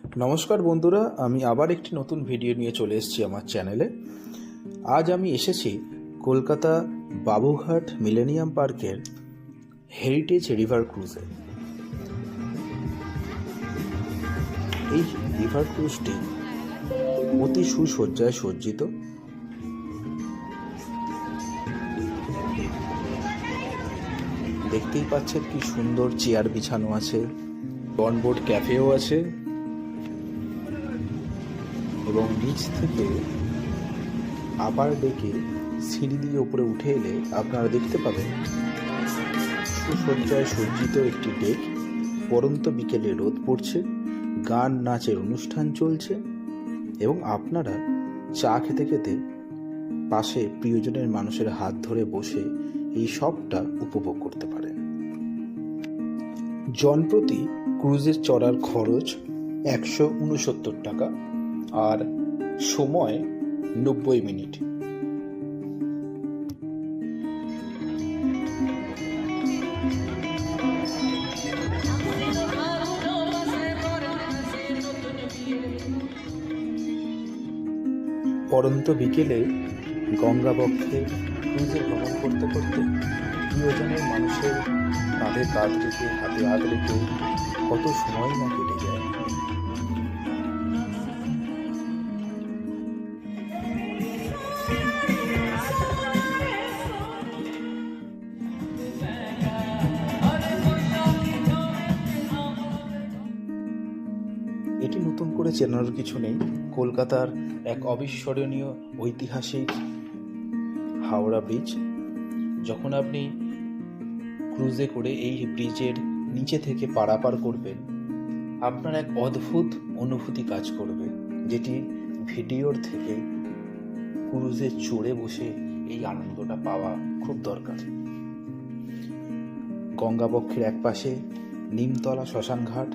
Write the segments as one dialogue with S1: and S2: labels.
S1: নমস্কার বন্ধুরা, আমি আবার একটি নতুন ভিডিও নিয়ে চলে এসেছি আমার চ্যানেলে। আজ আমি এসেছি কলকাতা বাবুঘাট মিলেনিয়াম পার্কের হেরিটেজ রিভার ক্রুজে। এই রিভার ক্রুজটি অতি সুসজ্জায় সজ্জিত। দেখতেই পাচ্ছেন কি সুন্দর চেয়ার বিছানো আছে, অনবোর্ড ক্যাফেও আছে এবং নিচ থেকে আপার ডেকে সিঁড়ি দিয়ে উপরে উঠে এলে আপনারা দেখতে পাবেন সুসজ্জায় সজ্জিত একটি ডেক। পরন্ত বিকেলে রোদ পড়ছে, গান নাচের অনুষ্ঠান চলছে এবং আপনারা চা খেতে খেতে পাশে প্রিয়জনের মানুষের হাত ধরে বসে এই সবটা উপভোগ করতে পারেন। জনপ্রতি ক্রুজের চড়ার খরচ 169 টাকা আর সময় 90 মিনিট। পরন্ত বিকেলে গঙ্গাবক্ষে ক্রুজে ভ্রমণ করতে করতে প্রিয়জনের মানুষের কাঁধে কাঁধ রেখে হাতে হাত রেখে কত সময় না কেটে যায়। এটি নতুন করে চেনার কিছু নেই। কলকাতার এক অবিস্মরণীয় ঐতিহাসিক হাওড়া ব্রিজ। যখন আপনি ক্রুজে করে এই ব্রিজের নিচে থেকে পারাপার করবেন, আপনার এক অদ্ভুত অনুভূতি কাজ করবে, যেটি ভিডিওর থেকে ক্রুজে চড়ে বসে এই আনন্দটা পাওয়া খুব দরকার। গঙ্গাবক্ষের এক পাশে নিমতলা শ্মশানঘাট,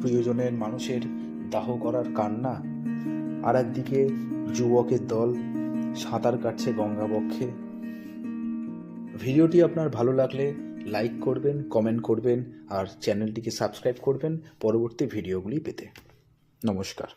S1: প্রিয়জনের মানুষের দাহ করার কান্না, আর একদিকে যুবকের দল সাঁতার কাটছে গঙ্গাবক্ষে। ভিডিওটি আপনার ভালো লাগলে লাইক করবেন, কমেন্ট করবেন আর চ্যানেলটিকে সাবস্ক্রাইব করবেন পরবর্তী ভিডিওগুলি পেতে। নমস্কার।